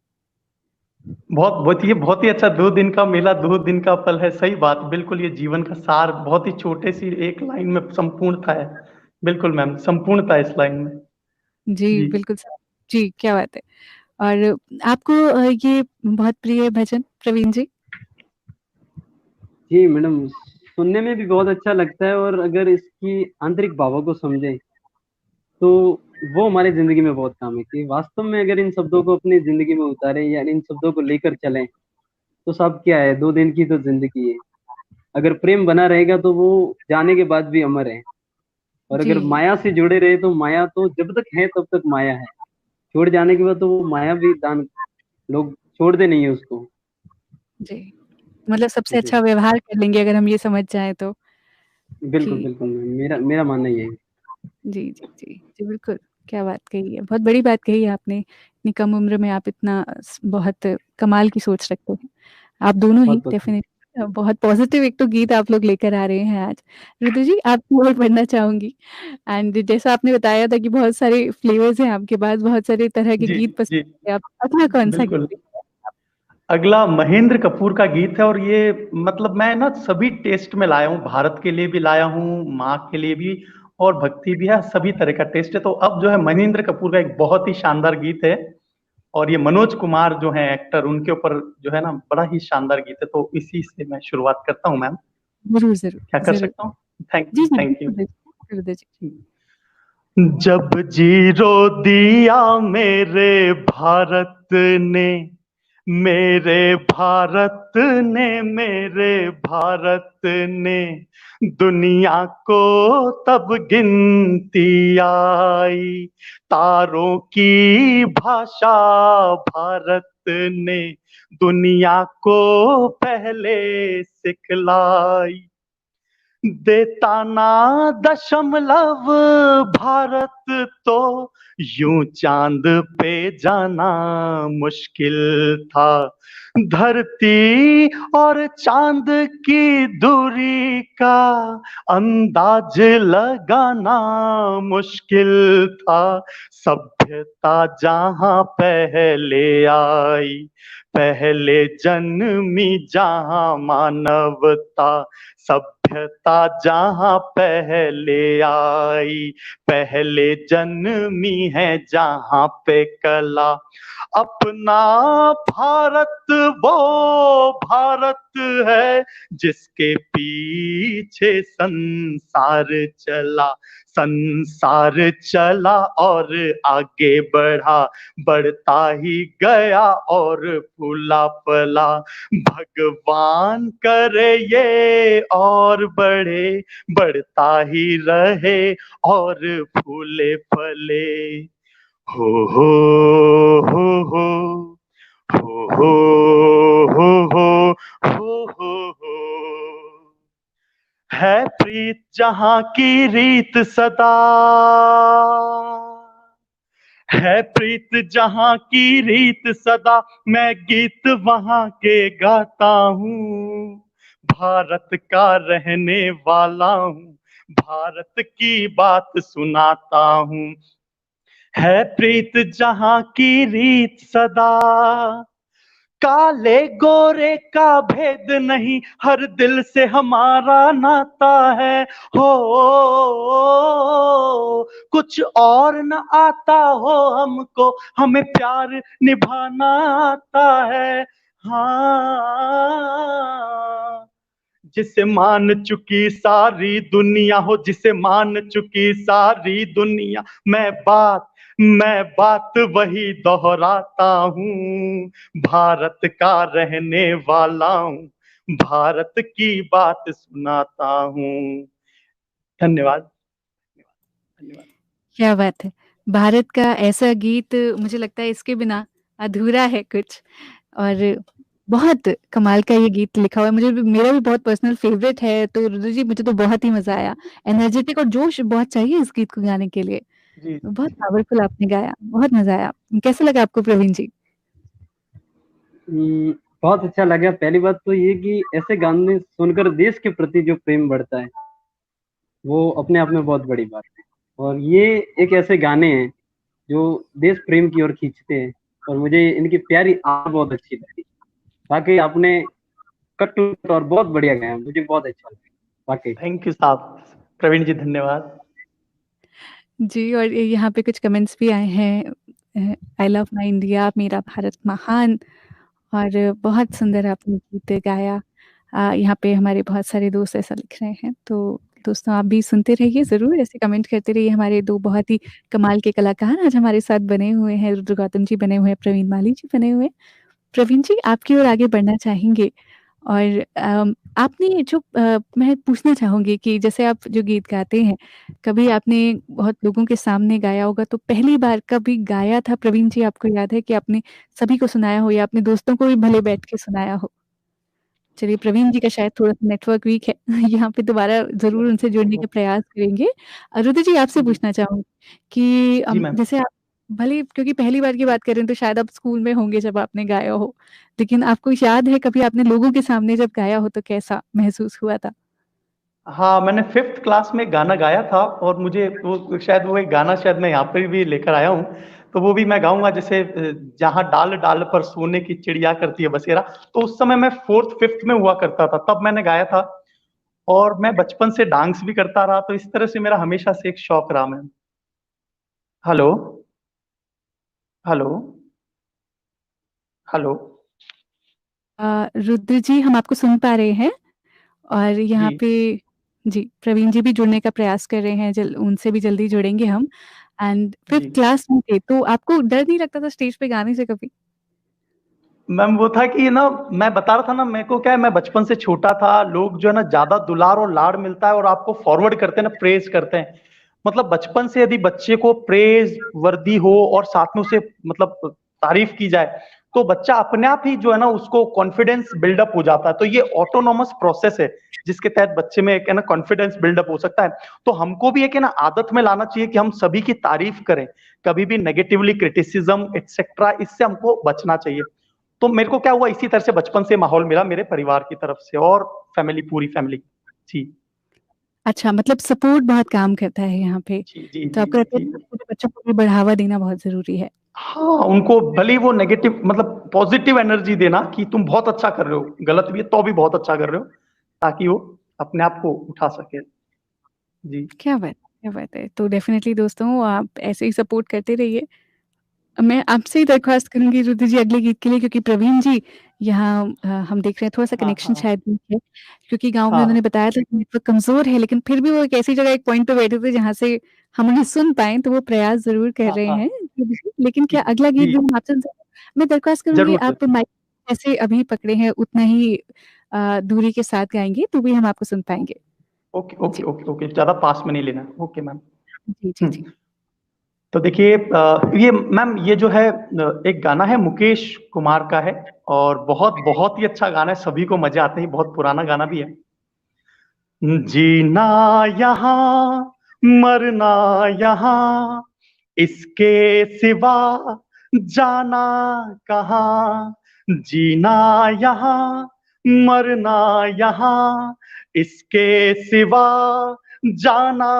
बहुत ही अच्छा। 2 दिन का मेला 2 दिन का फल है। सही बात, बिल्कुल ये जीवन का सार बहुत ही छोटे सी एक लाइन में संपूर्णता है। बिल्कुल मैम, संपूर्णता है इस लाइन में। जी, जी। बिल्कुल स जी, क्या बात है! और आपको ये बहुत प्रिय भजन प्रवीण जी? जी मैडम, सुनने में भी बहुत अच्छा लगता है और अगर इसकी आंतरिक भावों को समझें तो वो हमारी जिंदगी में बहुत काम है कि वास्तव में अगर इन शब्दों को अपनी जिंदगी में उतारें या इन शब्दों को लेकर चलें तो सब क्या है, 2 दिन की तो जिंदगी है। अगर प्रेम बना रहेगा तो वो जाने के बाद भी अमर है। और अगर जी, माया से जुड़े रहे तो माया तो जब तक है तब तक माया है। छोड़ जाने के बाद तो वो माया भी दान लोग छोड़ते नहीं है उसको। जी। मतलब सबसे जी, अच्छा व्यवहार कर लेंगे अगर हम ये समझ जाएँ तो बिल्कुल, कि बिल्कुल। मेरा मेरा मानना यही है। जी, जी, जी। जी, बिल्कुल, क्या बात कही है। बहुत बड़ी बात कही है आपने, इतनी कम उम्र में आप इतना बहुत कमाल की सोच रखते हैं। आप दोनों ही बहुत-बहुत डेफ़िनिटली बहुत पॉज़िटिव एक तो गीत आप लोग लेकर आ रहे हैं आज। ऋतु जी, आपकी ओर बढ़ना चाहूँगी एंड जैसा आपने बताया था कि बहुत सारे फ्लेवर्स हैं आपके पास, बहुत सारे तरह के जी, गीत पसंद जी, हैं। आप अगला कौन-सा बिल्कुल। गीत लेकर आए? अगला महेंद्र कपूर का गीत है और ये मतलब मैं ना सभी टेस्ट में लाया हूँ। भारत के लिए भी लाया हूँ, माँ के लिए भी और भक्ति भी है, सभी तरह का टेस्ट है। तो अब जो है महेंद्र कपूर का एक बहुत ही शानदार गीत है और ये मनोज कुमार जो है एक्टर, उनके ऊपर जो है ना बड़ा ही शानदार गीत है। तो इसी से मैं शुरुआत करता हूँ मैम। ज़रूर, ज़रूर, क्या कर ज़रूर। सकता हूँ? थैंक जी, जी, थैंक यू। बिल्कुल, बिल्कुल, ऋतु जी। जब जीरो दिया मेरे भारत ने, मेरे भारत ने, मेरे भारत ने, दुनिया को तब गिनती आई। तारों की भाषा भारत ने दुनिया को पहले सिखलाई। देता ना दशमलव भारत तो यूं चांद पे जाना मुश्किल था। धरती और चांद की दूरी का अंदाज लगाना मुश्किल था। सभ्यता जहां पहले आई, पहले जन्मी जहां मानवता। सभ्यता जहां पहले आई, पहले जन्मी है जहां पे कला। अपना भारत वो भारत है जिसके पीछे संसार चला। संसार चला और आगे बढ़ा, बढ़ता ही गया और फूला फला। भगवान करे ये और बढ़े, बढ़ता ही रहे और फूले फले। हो हो हो हो हो हो हो हो हो। है प्रीत जहां की रीत सदा, है प्रीत जहां की रीत सदा। मैं गीत वहां के गाता हूँ, भारत का रहने वाला हूँ, भारत की बात सुनाता हूँ। है प्रीत जहां की रीत सदा, काले गोरे का भेद नहीं, हर दिल से हमारा नाता है। हो कुछ और न आता हो हमको, हमें प्यार निभाना आता है। हाँ, जिसे मान चुकी सारी दुनिया हो, जिसे मान चुकी सारी दुनिया। मैं बात वही दोहराता हूँ, भारत का रहने वाला हूँ, भारत की बात सुनाता हूँ। धन्यवाद। धन्यवाद। क्या बात है! भारत का ऐसा गीत मुझे लगता है इसके बिना अधूरा है कुछ। और बहुत कमाल का ये गीत लिखा हुआ है। मेरा भी बहुत पर्सनल फ़ेवरेट है, तो रुद्र जी मुझे तो बहुत ही मज़ा आया। एनर्जेटिक और जोश बहुत चाहिए इस गीत को गाने के लिए। जी बहुत पावरफुल आपने गाया, बहुत मज़ा आया। कैसा लगा आपको प्रवीण जी? बहुत अच्छा लगा। पहली बात तो ये कि ऐसे गाने सुनकर देश के प्रति जो प्रेम बढ़ता है, वो अपने आप में बहुत बड़ी बात है। और ये एक ऐसे गाने हैं जो देश प्रेम की ओर खींचते हैं, और मुझे इनकी प्यारी आवाज़ बहुत अच्छी लगी। वाक़ई आपने कट टू कट और बहुत बढ़िया गाया, मुझे बहुत अच्छा लगा, वाक़ई। थैंक यू साहब, प्रवीण जी धन्यवाद। जी, और यहाँ पे कुछ कमेंट्स भी आए हैं। आई लव माय इंडिया, मेरा भारत महान। और बहुत सुंदर आपने गीत गाया। यहाँ पे हमारे बहुत सारे दोस्त ऐसा लिख रहे हैं, तो दोस्तों आप भी सुनते रहिए ज़रूर, ऐसे कमेंट करते रहिए। हमारे 2 बहुत ही कमाल के कलाकार आज हमारे साथ बने हुए हैं, रुद्र गौतम जी बने हुए हैं, प्रवीण माली जी बने हुए हैं। प्रवीण जी, आपकी ओर आगे बढ़ना चाहेंगे। और आपने जो मैं पूछना चाहूँगी कि जैसे आप जो गीत गाते हैं, कभी आपने बहुत लोगों के सामने गाया होगा, तो पहली बार कभी गाया था प्रवीण जी, आपको याद है कि आपने सभी को सुनाया हो या अपने दोस्तों को भी भले बैठ के सुनाया हो? चलिए, प्रवीण जी का शायद थोड़ा-सा नेटवर्क वीक है। यहाँ पे दोबारा ज़रूर उनसे जुड़ने का प्रयास करेंगे। रुद्र जी आपसे जी पूछना चाहूँगी कि जी मैम। जैसे आप भले क्योंकि पहली बार की बात कर रहे हैं तो शायद आप स्कूल में होंगे जब आपने गाया हो। लेकिन आपको याद है कभी आपने लोगों के सामने जब गाया हो तो कैसा महसूस हुआ था? हाँ, मैंने 5th क्लास में गाना गाया था और मुझे वो एक गाना शायद मैं यहाँ पे भी लेकर आया हूँ। तो वो भी मैं गाऊँगा, जैसे जहाँ डाल डाल पर सोने की चिड़िया करती है बसेरा। तो उस समय मैं 4th 5th में हुआ करता था, तब मैंने गाया था। और मैं बचपन से डांस भी करता रहा, तो इस तरह से मेरा हमेशा से एक शौक रहा ma'am. Hello, hello, hello. Rudra ji हम आपको सुन पा रहे हैं और जी यहाँ पे जी, प्रवीण जी भी जुड़ने का प्रयास कर रहे हैं, उनसे भी जल्दी जुड़ेंगे हम। एंड 5th जी क्लास में थे, तो आपको डर नहीं लगता था स्टेज पे गाने से कभी? मैम, वो था कि ना, मैं बता रहा था ना, मेरे को क्या है, मैं बचपन से छोटा था, लोग जो है ना ज्यादा दुलार और लाड़ मिलता है और आपको फॉरवर्ड करते हैं ना, प्रेज करते हैं। मतलब बचपन से यदि बच्चे को प्रेज वर्दी हो और साथ में उसे मतलब तारीफ की जाए, तो बच्चा अपने आप ही जो है ना उसको कॉन्फिडेंस बिल्डअप हो जाता है। तो ये ऑटोनोमस प्रोसेस है जिसके तहत बच्चे में एक है ना कॉन्फिडेंस बिल्डअप हो सकता है। तो हमको भी एक है ना आदत में लाना चाहिए कि हम सभी की तारीफ करें, कभी भी नेगेटिवली क्रिटिसिज्म एक्सेट्रा इससे हमको बचना चाहिए। तो मेरे को क्या हुआ, इसी तरह से बचपन से माहौल मिला मेरे परिवार की तरफ से और फैमिली, पूरी फैमिली। जी अच्छा, मतलब सपोर्ट बहुत काम करता है यहाँ पे। जी जी तो जी आपको लगता है जी। कि छोटे बच्चों को भी बढ़ावा देना बहुत ज़रूरी है? हाँ, उनको भले ही वो नेगेटिव मतलब पॉजिटिव एनर्जी देना कि तुम बहुत अच्छा कर रहे हो, गलत भी है तो भी बहुत अच्छा कर रहे हो, ताकि वो अपने आप को उठा सके। जी क्या बात है, क्या बात है। तो डेफ़िनिटली दोस्तों आप ऐसे ही सपोर्ट करते रहिए। मैं आपसे ही दरख्वास्त करूँगी रुद्र जी अगले गीत के लिए, क्योंकि प्रवीण जी यहाँ हम देख रहे हैं थोड़ा-सा हाँ कनेक्शन हाँ शायद वीक है, क्योंकि गाँव में उन्होंने हाँ। बताया था कि नेटवर्क कमज़ोर है, लेकिन फिर भी वो एक ऐसी जगह एक पॉइंट पे बैठे थे जहाँ से हम उन्हें सुन पाएँ, तो वो प्रयास ज़रूर कर हाँ रहे हाँ। हैं। लेकिन जी क्या अगला गीत जी भी हम आपसे मैं दरख्वास्त करूँगी जरूर जरूर। आप माइक जैसे अभी पकड़े हैं उतना ही दूरी के साथ गाएँगे, तो भी हम आपको सुन पाएँगे। ओके ओके जी। ओके ओके, ज्यादा पास में नहीं लेना। Okay ma'am. जी, जी, जी। तो देखिए ये मैम ये जो है एक गाना है मुकेश कुमार का है, और बहुत बहुत ही अच्छा गाना है, सभी को मजे आते हैं, बहुत पुराना गाना भी है। जीना यहाँ मरना यहाँ, इसके सिवा जाना कहाँ। जीना यहाँ मरना यहाँ, इसके सिवा जाना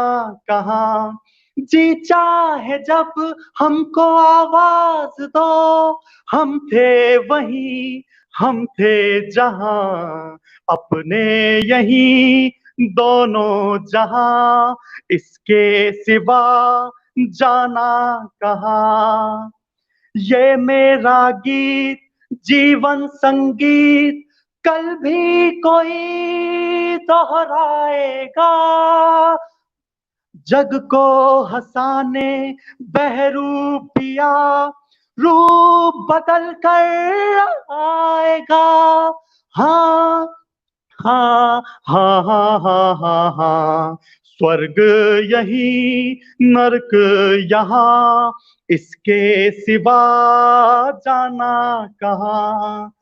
कहाँ। जी चाहे जब हमको आवाज दो, हम थे वहीं, हम थे जहां, अपने यहीं दोनों जहां, इसके सिवा जाना कहाँ। ये मेरा गीत जीवन संगीत, कल भी कोई दोहराएगा, जग को हंसाने बहरूपिया रूप बदल कर आएगा। हाँ हाँ हाँ हाँ हाँ हाँ हाँ, स्वर्ग यही नरक यहाँ, इसके सिवा जाना कहाँ।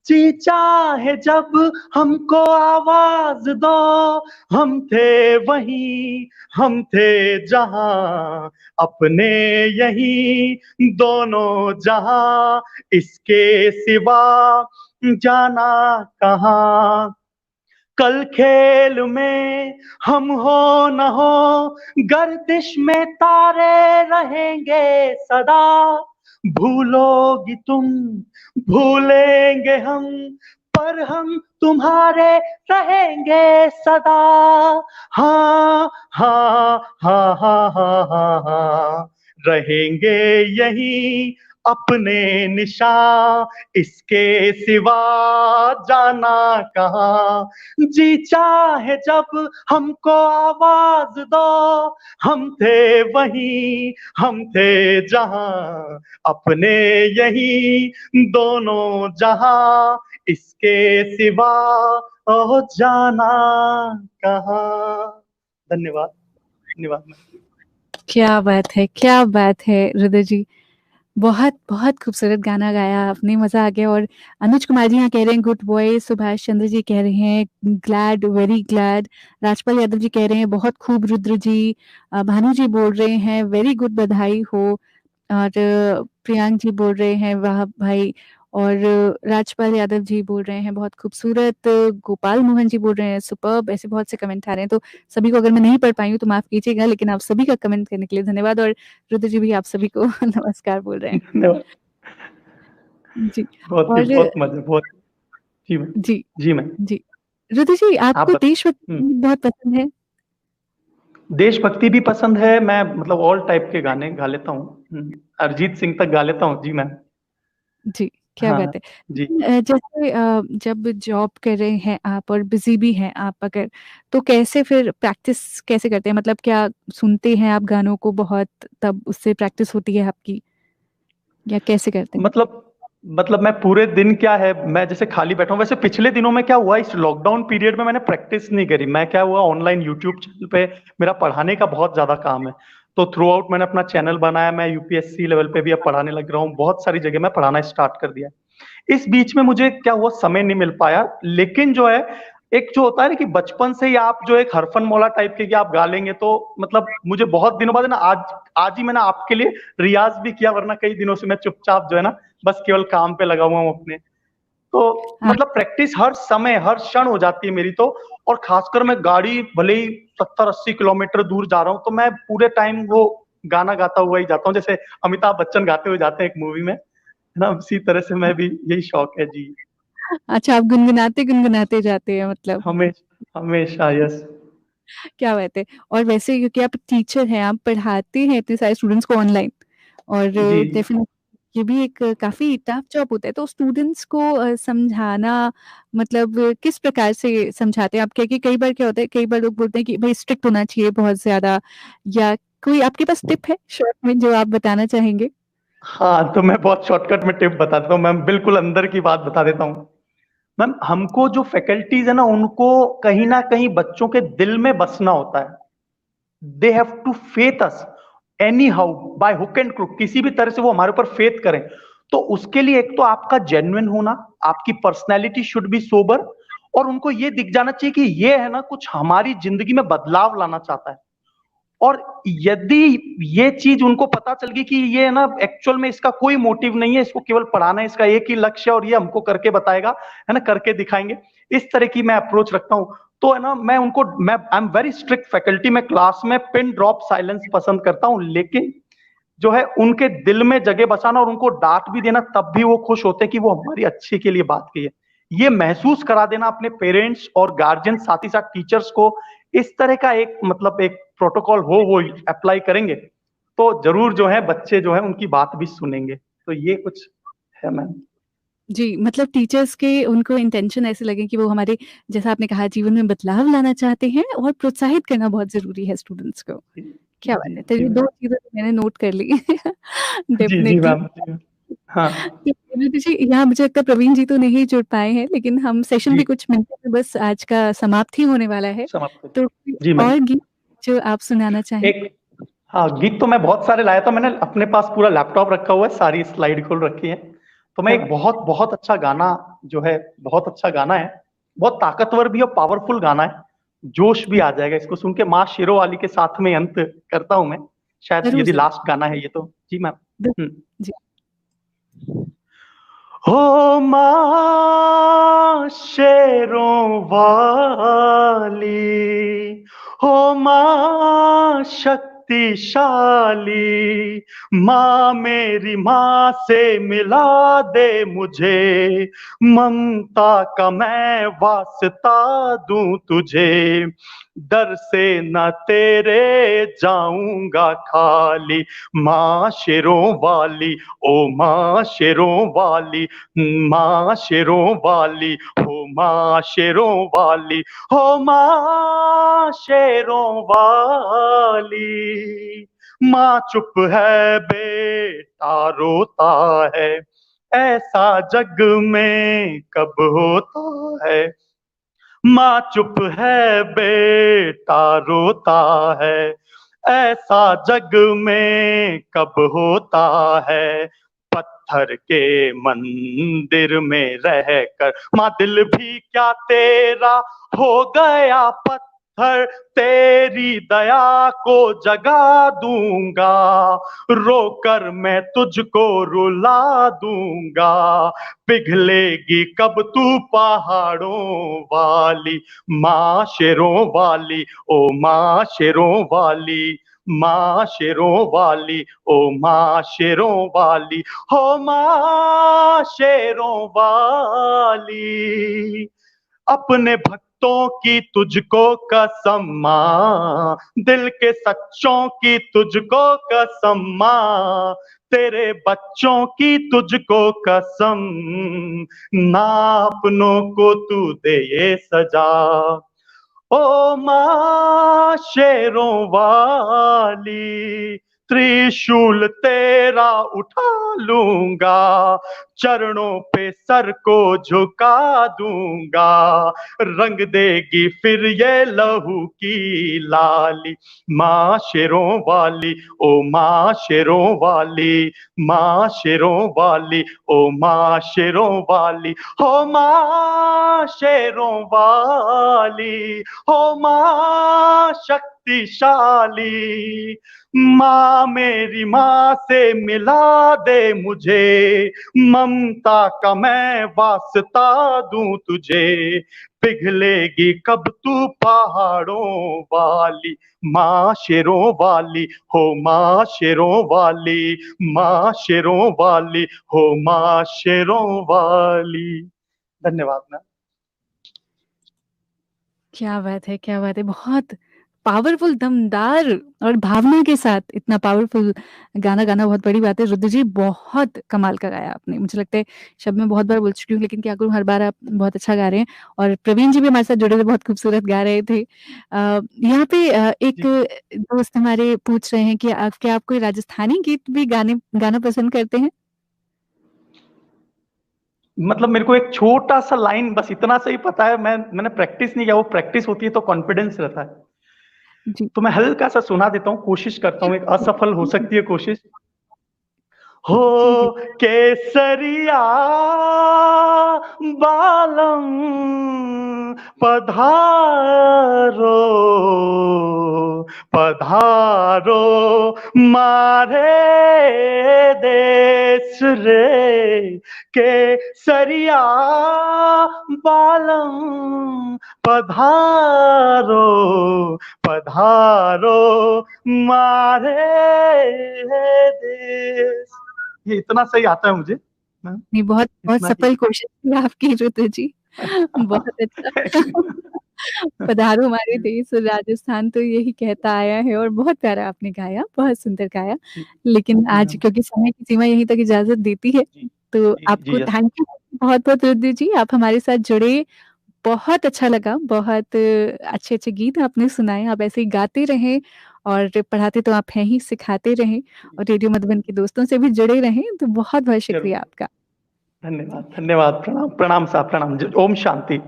जी चाहे जब हमको आवाज दो, हम थे वहीं, हम थे जहां, अपने यहीं दोनों जहां, इसके सिवा जाना कहाँ। कल खेल में हम हो न हो, गर्दिश में तारे रहेंगे सदा। भूलोगी तुम, भूलेंगे हम, पर हम तुम्हारे रहेंगे सदा। हाँ हाँ हाँ हाँ हाँ हाँ हाँ, रहेंगे यही अपने निशान, इसके सिवा जाना कहाँ। जी चाहे जब हमको आवाज दो, हम थे वहीं, हम थे जहां, अपने यहीं दोनों जहां, इसके सिवा ओ जाना कहाँ। धन्यवाद धन्यवाद मैम। क्या बात है, क्या बात है रुद्र जी। बहुत, बहुत खूबसूरत गाना गाया आपने, मज़ा आ गया। और अनुज कुमार जी यहाँ कह रहे हैं गुड वॉइस, सुभाष चंद्र जी कह रहे हैं glad, very glad, Rajpal Yadav ji कह रहे हैं बहुत खूब रुद्र जी, भानु जी बोल रहे हैं वेरी गुड, बधाई हो, और प्रियांक जी बोल रहे हैं वाह भाई, और राजपाल यादव जी बोल रहे हैं बहुत खूबसूरत, गोपाल मोहन जी बोल रहे हैं सुपर्ब, ऐसे बहुत से कमेंट आ रहे हैं। तो सभी को अगर मैं नहीं पढ़ पाई हूँ तो माफ़ कीजिएगा, लेकिन आप सभी का कमेंट करने के लिए धन्यवाद। और रुद्र जी भी आप सभी को नमस्कार बोल रहे हैं। धन्यवाद। जी। बहुत ही और बहुत मजा, बहुत। जी मैम। जी, जी मैम। जी। रुद्र जी आप आपको देशभक्ति हम्म। गीत बहुत पसंद है? देशभक्ति भी पसंद है, मैं मतलब ऑल टाइप के गाने गा लेता हूँ। अरिजीत सिंह तक गा लेता हूँ। जी मैम। जी, क्या हाँ बात है। जी। जैसे जब जॉब कर रहे हैं आप और बिज़ी भी हैं आप अगर, तो कैसे फिर प्रैक्टिस कैसे करते हैं? मतलब क्या सुनते हैं आप गानों को बहुत, तब उससे प्रैक्टिस होती है आपकी, या कैसे करते हैं? मतलब मैं पूरे दिन क्या है, मैं जैसे खाली बैठा हूँ। वैसे पिछले दिनों में क्या हुआ, इस लॉकडाउन पीरियड में मैंने प्रैक्टिस नहीं करी। मैं क्या हुआ, ऑनलाइन यूट्यूब चैनल पे मेरा पढ़ाने का बहुत ज्यादा काम है, तो थ्रू आउट मैंने अपना चैनल बनाया, मैं यूपीएससी लेवल पे भी अब पढ़ाने लग रहा हूँ, बहुत सारी जगह मैं पढ़ाना स्टार्ट कर दिया। इस बीच में मुझे क्या हुआ, समय नहीं मिल पाया, लेकिन जो है एक जो होता है ना कि बचपन से ही आप जो एक हरफन मौला टाइप के कि आप गा लेंगे, तो मतलब मुझे बहुत दिनों बाद ना आज ही मैंने आपके लिए रियाज भी किया, वरना कई दिनों से मैं चुपचाप जो है ना बस केवल काम पे लगा हुआ हूँ अपने। तो हाँ। मतलब प्रैक्टिस हर समय हर क्षण हो जाती है मेरी तो। और खासकर मैं गाड़ी भले ही 70-80 किलोमीटर दूर जा रहा हूँ, तो मैं पूरे टाइम वो गाना गाता हुआ ही जाता हूँ, जैसे अमिताभ बच्चन गाते हुए जाते हैं एक मूवी में, है ना, उसी तरह से मैं भी, यही शौक है जी। अच्छा, आप गुनगुनाते जाते हैं मतलब। हमेशा यस। क्या बात है। और वैसे क्योंकि आप टीचर हैं, आप पढ़ाते हैं इतने सारे स्टूडेंट्स को ऑनलाइन, और जी डेफिनेटली ये भी एक काफ़ी टफ जॉब होता है। तो स्टूडेंट्स को समझाना मतलब किस प्रकार से समझाते हैं आप? क्या कि कई बार क्या होता है, कई बार लोग बोलते हैं कि भई स्ट्रिक्ट होना चाहिए बहुत ज़्यादा, या कोई आपके पास टिप है शॉर्ट में जो आप बताना चाहेंगे? हाँ, तो मैं बहुत शॉर्टकट में टिप बताता हूँ मैम, बिल्कुल अंदर की बात बता देता हूँ। मैम, हमको जो फैकल्टीज है ना, उनको कहीं ना कहीं बच्चों के दिल में बसना होता है। They have to faith us anyhow, by hook and crook, किसी भी तरह से वो हमारे ऊपर फेथ करें। तो उसके लिए एक तो आपका जेन्युइन होना, आपकी पर्सनैलिटी शुड बी सोबर, और उनको ये दिख जाना चाहिए कि ये है ना कुछ हमारी जिंदगी में बदलाव लाना चाहता है। और यदि ये चीज उनको पता चल गई कि ये ना एक्चुअल में इसका कोई मोटिव नहीं है, इसको केवल पढ़ाना है, इसका एक ही लक्ष्य है और ये हमको करके बताएगा, है ना, करके दिखाएंगे, इस तरह की मैं अप्रोच रखता हूं। तो है ना, मैं I am very strict faculty, मैं क्लास में पिन ड्रॉप साइलेंस पसंद करता हूं, लेकिन जो है उनके दिल में जगह बसाना और उनको डांट भी देना, तब भी वो खुश होते हैं कि वो हमारी अच्छे के लिए बात की है। ये महसूस करा देना अपने पेरेंट्स और गार्जियन, साथ ही साथ टीचर्स को, इस तरह का एक मतलब एक प्रोटोकॉल हो, वो अप्लाई करेंगे, तो जरूर जो है बच्चे जो है उनकी बात भी सुनेंगे। तो ये कुछ है मैम। जी, मतलब टीचर्स के उनको इंटेंशन ऐसे लगे कि वो हमारे, जैसा आपने कहा, जीवन में बदलाव लाना चाहते हैं, और प्रोत्साहित करना बहुत ज़रूरी है स्टूडेंट्स को। जी क्या जी बात है! तो जी ये मैम। 2 चीज़ें तो मैंने नोट कर ली जी जी डेफ़िनेटली। मैम। हाँ जी, यहाँ मुझे लगता है प्रवीण जी तो नहीं जुड़ पाए हैं, लेकिन हम सेशन जी, भी कुछ मिनटों में बस आज का समाप्ति होने वाला है। समाप्त तो करिए। कोई जी मैम। और गीत जो आप सुनाना चाहें? एक, हाँ, गीत तो मैं बहुत सारे लाया था, मैंने अपने पास पूरा लैपटॉप रखा हुआ है, सारी स्लाइड खोल रखी है। तो मैं क्या एक बात बहुत बहुत अच्छा गाना, जो है बहुत अच्छा गाना है, बहुत ताकतवर भी और पावरफुल गाना है, जोश भी है? आ जाएगा इसको सुन के। माँ शेरों वाली के साथ में अंत करता हूं मैं, शायद ज़रूर, यदि ज़रूर। लास्ट गाना है ये तो। जी मैम। हम्म। जी। हो माँ शेरों वाली, हो माँ शक्तिशाली, माँ मेरी माँ से मिला दे मुझे, ममता का मैं वास्ता दूं तुझे, दर से न तेरे जाऊंगा खाली, माँ शेरों वाली, ओ माँ शेरों वाली, माँ शेरों वाली, हो माँ शेरों वाली, हो माँ शेरों वाली। माँ चुप है बेटा रोता है, ऐसा जग में कब होता है। माँ चुप है बेटा रोता है, ऐसा जग में कब होता है। पत्थर के मंदिर में रहकर माँ दिल भी क्या तेरा हो गया पत्थर, तेरी दया को जगा दूंगा, रोकर मैं तुझको रुला दूंगा, पिघलेगी कब तू पहाड़ों वाली, माँ शेरों वाली, ओ माँ शेरों वाली, माँ शेरों वाली, ओ माँ शेरों वाली, हो माँ शेरों वाली। अपने भक्तों की तुझको कसम माँ, दिल के सच्चों की तुझको कसम माँ, तेरे बच्चों की तुझको कसम, ना अपनों को तू दे ये सजा, ओ माँ शेरों वाली, त्रिशूल तेरा उठा लूंगा, चरणों पे सर को झुका दूंगा, रंग देगी फिर ये लहू की लाली, माँ शेरों वाली ओ माँ शेरों वाली, माँ शेरों वाली ओ माँ शेरों वाली, हो माँ शेरों वाली, हो माँ शक्तिशाली, माँ मेरी माँ से मिला दे मुझे, ममता का मैं वास्ता दूं तुझे, पिघलेगी कब तू पहाड़ों वाली, माँ शेरों वाली हो माँ शेरों वाली, माँ शेरों वाली हो माँ शेरों वाली। धन्यवाद मैम। क्या बात है, क्या बात है! बहुत पावरफुल, दमदार और भावना के साथ इतना पावरफुल गाना गाना बहुत बड़ी बात है। रुद्र जी, बहुत कमाल का गाया आपने। मुझे लगता है शब्द मैं बहुत बार बोल चुकी हूँ, लेकिन क्या करूँ, हर बार आप बहुत अच्छा गा रहे हैं। और प्रवीण जी भी हमारे साथ जुड़े थे, बहुत खूबसूरत गा रहे थे। यहाँ पे एक जी। दोस्त हमारे पूछ रहे हैं कि क्या आप कोई राजस्थानी गीत भी गाना पसंद करते हैं? मतलब मेरे को एक छोटा सा लाइन बस इतना सा ही पता है, मैंने प्रैक्टिस नहीं किया, वो प्रैक्टिस होती है तो कॉन्फिडेंस रहता है। जी। तो मैं हल्का सा सुना देता हूँ, कोशिश करता हूँ, एक असफल हो सकती है कोशिश। हो जी, जी। केसरिया बालम पधारो, पधारो मारे देश रे, केसरिया बालम पधारो, पधारो मारे देश। ये इतना सही आता है मुझे मैम, नहीं, बहुत बहुत इतना ही। सफल कोशिश थी आपकी रुद्र जी। बहुत अच्छा। पधारो हमारे देश राजस्थान, तो यही कहता आया है और बहुत प्यारा आपने गाया, बहुत सुंदर गाया। जी लेकिन जी आज मैम। क्योंकि समय की सीमा यहीं तक इजाज़त देती है, जी तो जी जी आपको यस। थैंक यू बहुत-बहुत रुद्र जी, आप हमारे साथ जुड़े, बहुत अच्छा लगा, बहुत अच्छे-अच्छे गीत आपने सुनाए, आप ऐसे ही गाते रहें और पढ़ाते तो आप हैं ही, सिखाते रहें और रेडियो मधुबन के दोस्तों से भी जुड़े रहें, तो बहुत-बहुत जरूर। शुक्रिया आपका। धन्यवाद धन्यवाद, प्रणाम प्रणाम साहब, प्रणाम। ओम शांति।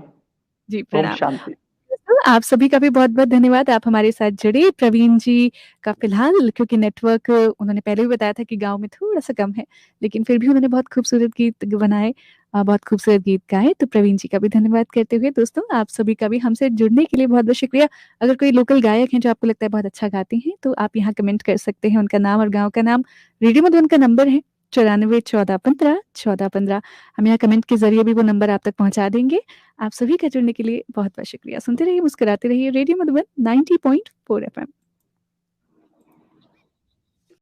जी, ओम प्रणाम। शांति। दोस्तों, आप सभी का भी बहुत-बहुत धन्यवाद, आप हमारे साथ जुड़े। प्रवीण जी का फ़िलहाल क्योंकि नेटवर्क उन्होंने पहले भी बताया था कि गाँव में थोड़ा-सा कम है, लेकिन फिर भी उन्होंने बहुत खूबसूरत गीत बनाए, बहुत खूबसूरत गीत गाए, तो प्रवीण जी का भी धन्यवाद करते हुए दोस्तों, आप सभी का भी हमसे जुड़ने के लिए बहुत-बहुत शुक्रिया। अगर कोई लोकल गायक हैं जो आपको लगता है बहुत अच्छा गाते हैं, तो आप यहाँ कमेंट कर सकते हैं, उनका नाम और गाँव का नाम। रेडियो मधुबन का नंबर है 94 14 15 14 15। हम यहाँ कमेंट के ज़रिए भी वो नंबर आप तक पहुँचा देंगे। आप सभी का जुड़ने के लिए बहुत-बहुत शुक्रिया। सुनते रहिए, मुस्कुराते रहिए, रेडियो मधुबन 90.4 एफएम।